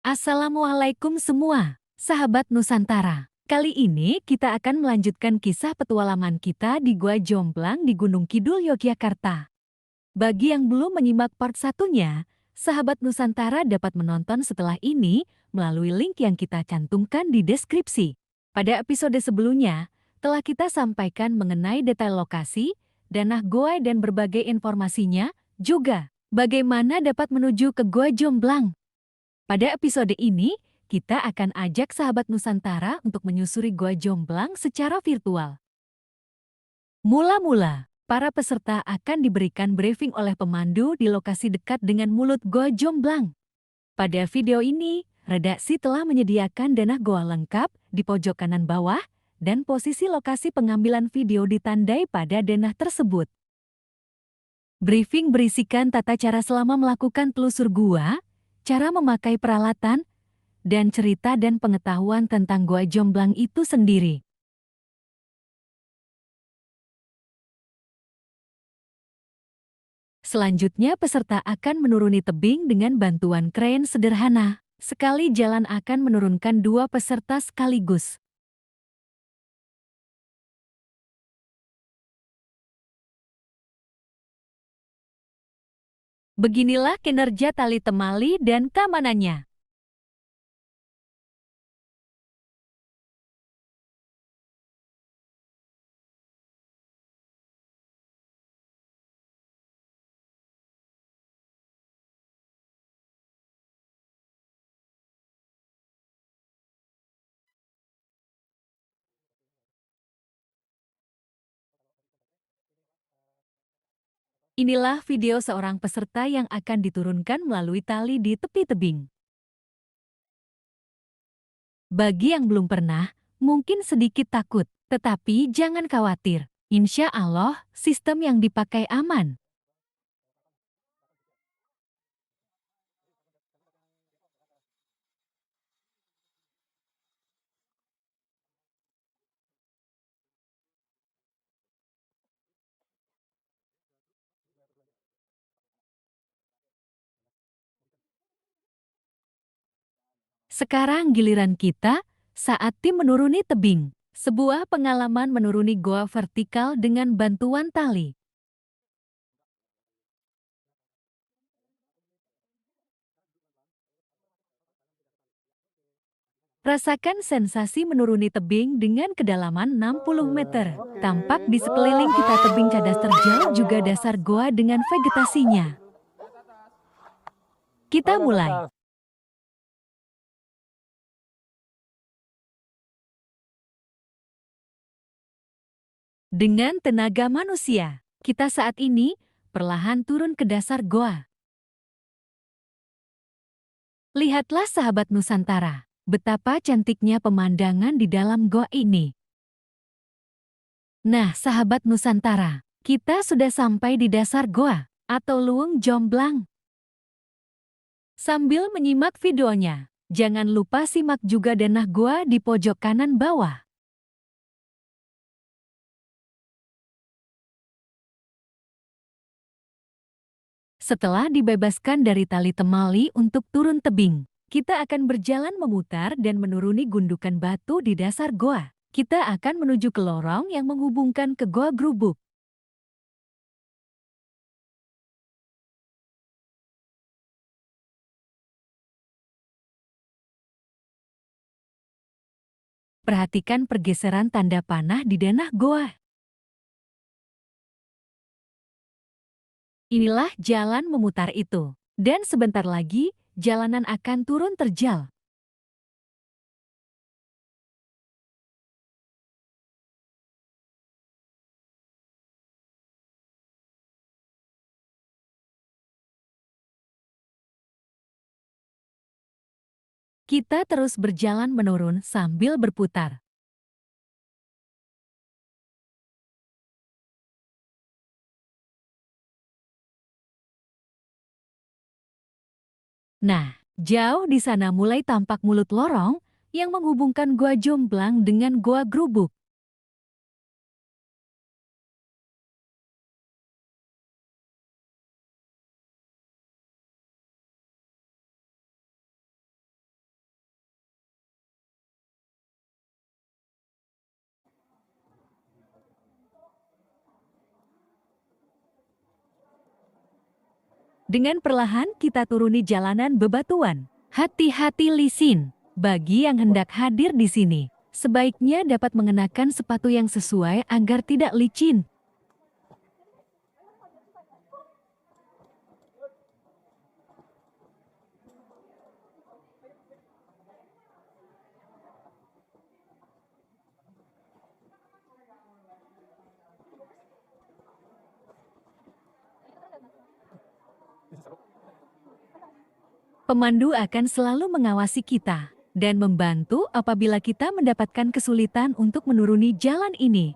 Assalamualaikum semua, sahabat Nusantara. Kali ini kita akan melanjutkan kisah petualangan kita di Gua Jomblang di Gunung Kidul, Yogyakarta. Bagi yang belum menyimak part satunya, sahabat Nusantara dapat menonton setelah ini melalui link yang kita cantumkan di deskripsi. Pada episode sebelumnya, telah kita sampaikan mengenai detail lokasi, danah goa dan berbagai informasinya, juga bagaimana dapat menuju ke Gua Jomblang. Pada episode ini, kita akan ajak sahabat Nusantara untuk menyusuri Gua Jomblang secara virtual. Mula-mula, para peserta akan diberikan briefing oleh pemandu di lokasi dekat dengan mulut Gua Jomblang. Pada video ini, redaksi telah menyediakan danah goa lengkap di pojok kanan bawah dan posisi lokasi pengambilan video ditandai pada danah tersebut. Briefing berisikan tata cara selama melakukan telusur gua, cara memakai peralatan, dan cerita dan pengetahuan tentang Gua Jomblang itu sendiri. Selanjutnya peserta akan menuruni tebing dengan bantuan krain sederhana. Sekali jalan akan menurunkan 2 peserta sekaligus. Beginilah kinerja tali temali dan keamanannya. Inilah video seorang peserta yang akan diturunkan melalui tali di tepi tebing. Bagi yang belum pernah, mungkin sedikit takut, tetapi jangan khawatir. Insya Allah, sistem yang dipakai aman. Sekarang giliran kita saat tim menuruni tebing. Sebuah pengalaman menuruni goa vertikal dengan bantuan tali. Rasakan sensasi menuruni tebing dengan kedalaman 60 meter. Tampak di sekeliling kita tebing cadas terjal juga dasar goa dengan vegetasinya. Kita mulai. Dengan tenaga manusia, kita saat ini perlahan turun ke dasar goa. Lihatlah sahabat Nusantara, betapa cantiknya pemandangan di dalam goa ini. Nah, sahabat Nusantara, kita sudah sampai di dasar goa atau Luung Jomblang. Sambil menyimak videonya, jangan lupa simak juga danah goa di pojok kanan bawah. Setelah dibebaskan dari tali temali untuk turun tebing, kita akan berjalan memutar dan menuruni gundukan batu di dasar goa. Kita akan menuju ke lorong yang menghubungkan ke Goa Grubuk. Perhatikan pergeseran tanda panah di danah goa. Inilah jalan memutar itu. Dan sebentar lagi, jalanan akan turun terjal. Kita terus berjalan menurun sambil berputar. Nah, jauh di sana mulai tampak mulut lorong yang menghubungkan Gua Jomblang dengan Goa Grubuk. Dengan perlahan kita turuni jalanan bebatuan. Hati-hati licin. Bagi yang hendak hadir di sini, sebaiknya dapat mengenakan sepatu yang sesuai agar tidak licin. Pemandu akan selalu mengawasi kita dan membantu apabila kita mendapatkan kesulitan untuk menuruni jalan ini.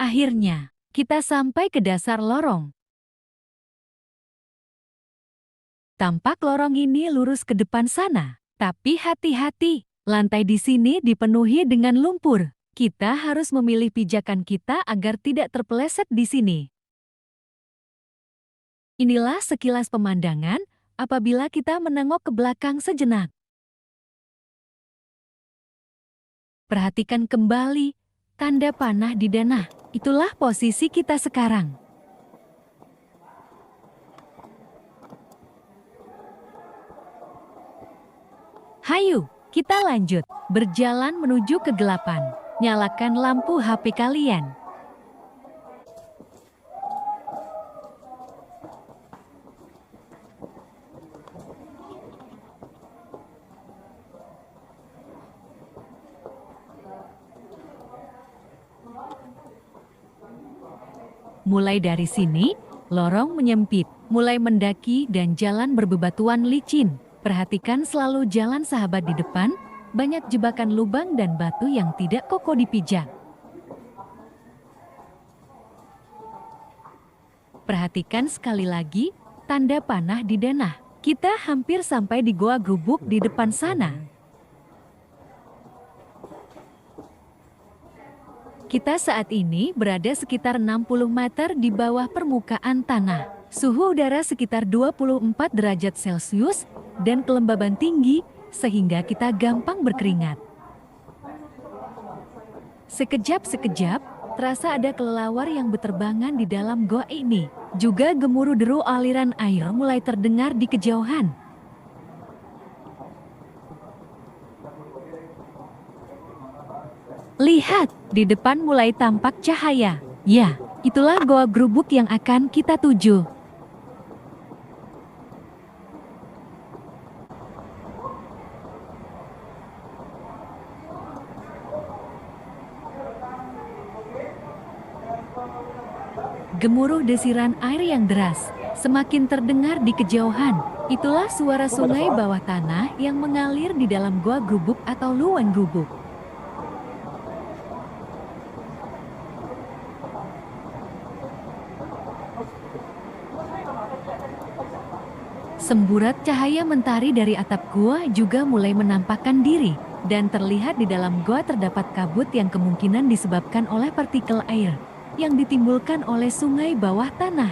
Akhirnya, kita sampai ke dasar lorong. Tampak lorong ini lurus ke depan sana, tapi hati-hati, lantai di sini dipenuhi dengan lumpur. Kita harus memilih pijakan kita agar tidak terpeleset di sini. Inilah sekilas pemandangan apabila kita menengok ke belakang sejenak. Perhatikan kembali tanda panah di denah. Itulah posisi kita sekarang. Hayu, kita lanjut. Berjalan menuju kegelapan. Nyalakan lampu HP kalian. Mulai dari sini, lorong menyempit, mulai mendaki dan jalan berbebatuan licin. Perhatikan selalu jalan sahabat di depan, banyak jebakan lubang dan batu yang tidak kokoh dipijak. Perhatikan sekali lagi, tanda panah di denah. Kita hampir sampai di Goa Grubuk di depan sana. Kita saat ini berada sekitar 60 meter di bawah permukaan tanah. Suhu udara sekitar 24 derajat Celcius dan kelembaban tinggi sehingga kita gampang berkeringat. Sekejap-sekejap, terasa ada kelelawar yang berterbangan di dalam goa ini. Juga gemuruh deru aliran air mulai terdengar di kejauhan. Lihat, di depan mulai tampak cahaya. Ya, itulah Goa Grubuk yang akan kita tuju. Gemuruh desiran air yang deras semakin terdengar di kejauhan. Itulah suara sungai bawah tanah yang mengalir di dalam Goa Grubuk atau Luweng Grubuk. Semburat cahaya mentari dari atap gua juga mulai menampakkan diri, dan terlihat di dalam gua terdapat kabut yang kemungkinan disebabkan oleh partikel air yang ditimbulkan oleh sungai bawah tanah.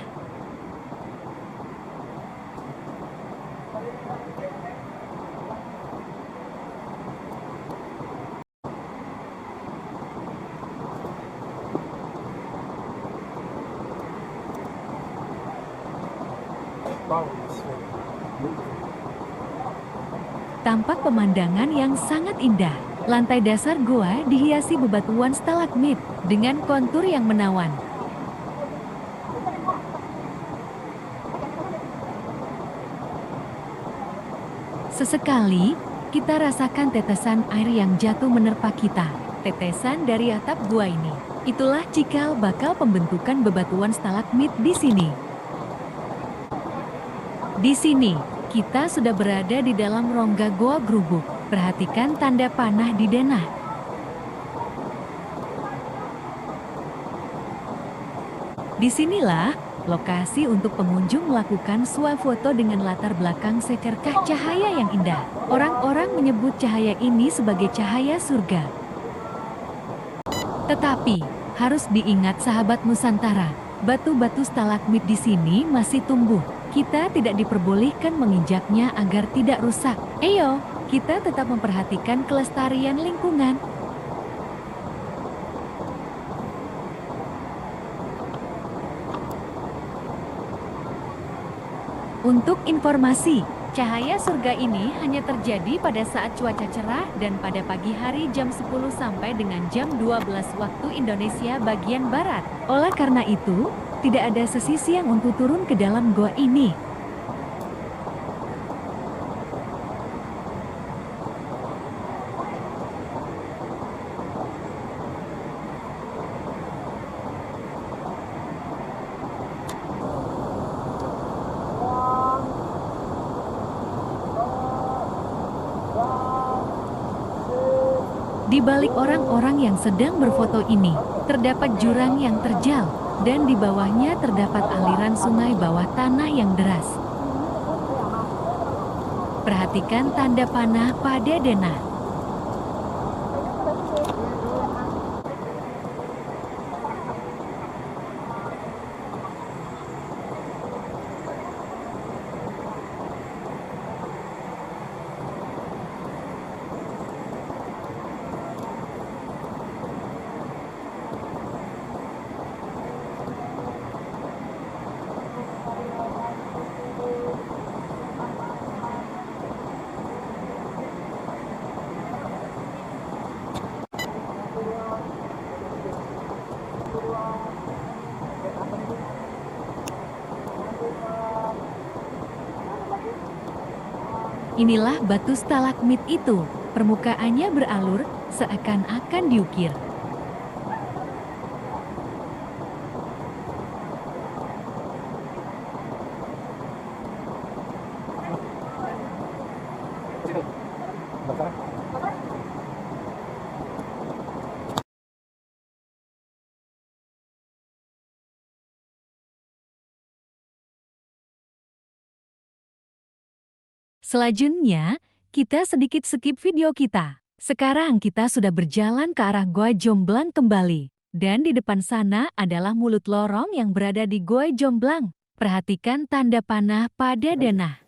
Tampak pemandangan yang sangat indah. Lantai dasar goa dihiasi bebatuan stalagmit dengan kontur yang menawan. Sesekali, kita rasakan tetesan air yang jatuh menerpa kita. Tetesan dari atap gua ini. Itulah cikal bakal pembentukan bebatuan stalagmit di sini. Di sini, kita sudah berada di dalam rongga Goa Grubuk. Perhatikan tanda panah di denah. Disinilah lokasi untuk pengunjung melakukan swafoto dengan latar belakang secerkah cahaya yang indah. Orang-orang menyebut cahaya ini sebagai cahaya surga. Tetapi, harus diingat sahabat Nusantara, Batu-batu stalagmit di sini masih tumbuh. Kita tidak diperbolehkan menginjaknya agar tidak rusak. Ayo, kita tetap memperhatikan kelestarian lingkungan. Untuk informasi, cahaya surga ini hanya terjadi pada saat cuaca cerah dan pada pagi hari jam 10 sampai dengan jam 12 waktu Indonesia bagian Barat. Oleh karena itu, tidak ada sesi siang untuk turun ke dalam gua ini. Di balik orang-orang yang sedang berfoto ini, terdapat jurang yang terjal, dan di bawahnya terdapat aliran sungai bawah tanah yang deras. Perhatikan tanda panah pada denah. Inilah batu stalagmit itu. Permukaannya beralur, seakan-akan diukir. Selanjutnya, kita sedikit skip video kita. Sekarang kita sudah berjalan ke arah Gua Jomblang kembali. Dan di depan sana adalah mulut lorong yang berada di Gua Jomblang. Perhatikan tanda panah pada denah.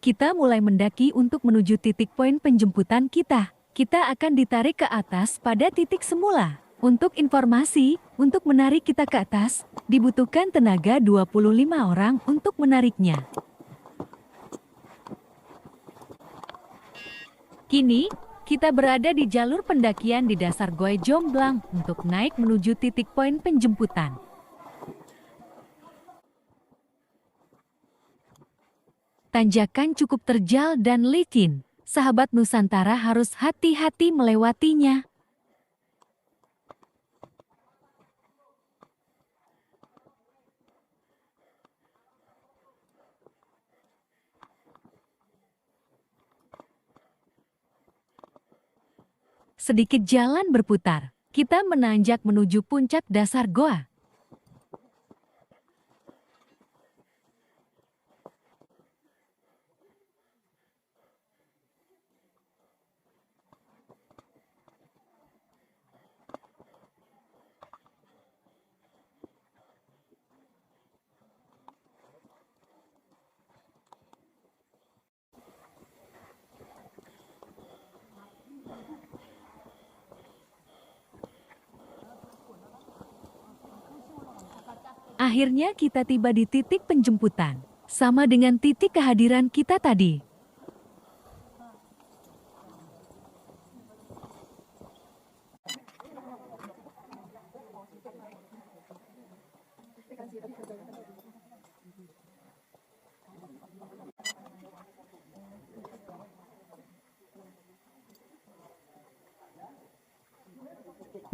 Kita mulai mendaki untuk menuju titik poin penjemputan kita. Kita akan ditarik ke atas pada titik semula. Untuk informasi, untuk menarik kita ke atas, dibutuhkan tenaga 25 orang untuk menariknya. Kini, kita berada di jalur pendakian di dasar Gua Jomblang untuk naik menuju titik poin penjemputan. Tanjakan cukup terjal dan licin. Sahabat Nusantara harus hati-hati melewatinya. Sedikit jalan berputar, kita menanjak menuju puncak dasar goa. Akhirnya kita tiba di titik penjemputan, sama dengan titik kehadiran kita tadi.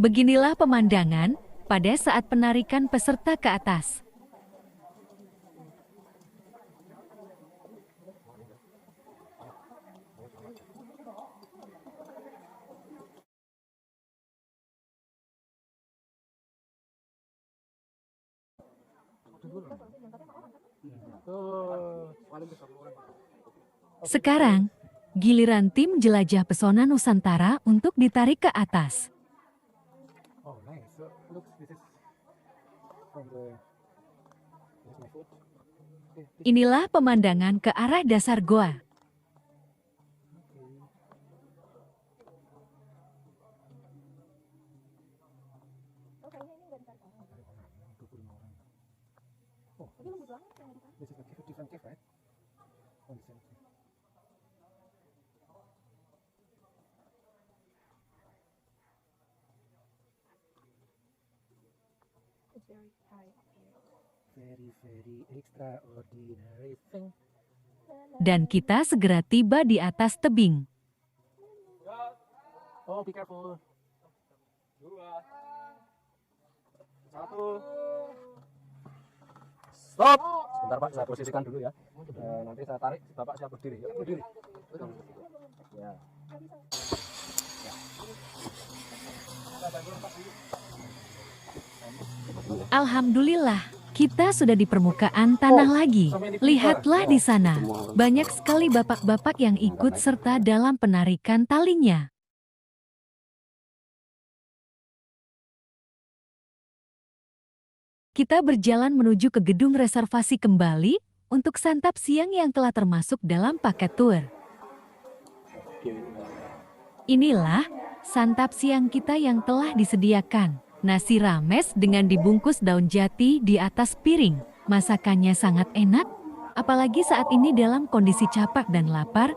Beginilah pemandangan pada saat penarikan peserta ke atas. Sekarang, giliran tim jelajah pesona Nusantara untuk ditarik ke atas. Oh, nice. So, look, this is from the... This is my foot. Okay, Inilah pemandangan ke arah dasar goa. oh, this is a different cave, right? Oh, the same cave. It's very high up here. Very extraordinary thing. Dan kita segera tiba di atas tebing. Oh, be careful. 2, 1. Stop. Sebentar Pak, saya posisikan dulu ya. Nanti saya tarik, Bapak siap berdiri. Ya, berdiri. Ya. Alhamdulillah, kita sudah di permukaan tanah lagi. Lihatlah di sana, banyak sekali bapak-bapak yang ikut serta dalam penarikan talinya. Kita berjalan menuju ke gedung reservasi kembali untuk santap siang yang telah termasuk dalam paket tour. Inilah santap siang kita yang telah disediakan. Nasi rames dengan dibungkus daun jati di atas piring. Masakannya sangat enak, apalagi saat ini dalam kondisi capak dan lapar.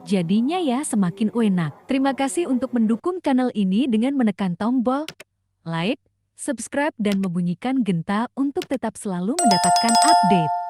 Jadinya ya semakin enak. Terima kasih untuk mendukung channel ini dengan menekan tombol like, subscribe dan membunyikan genta untuk tetap selalu mendapatkan update.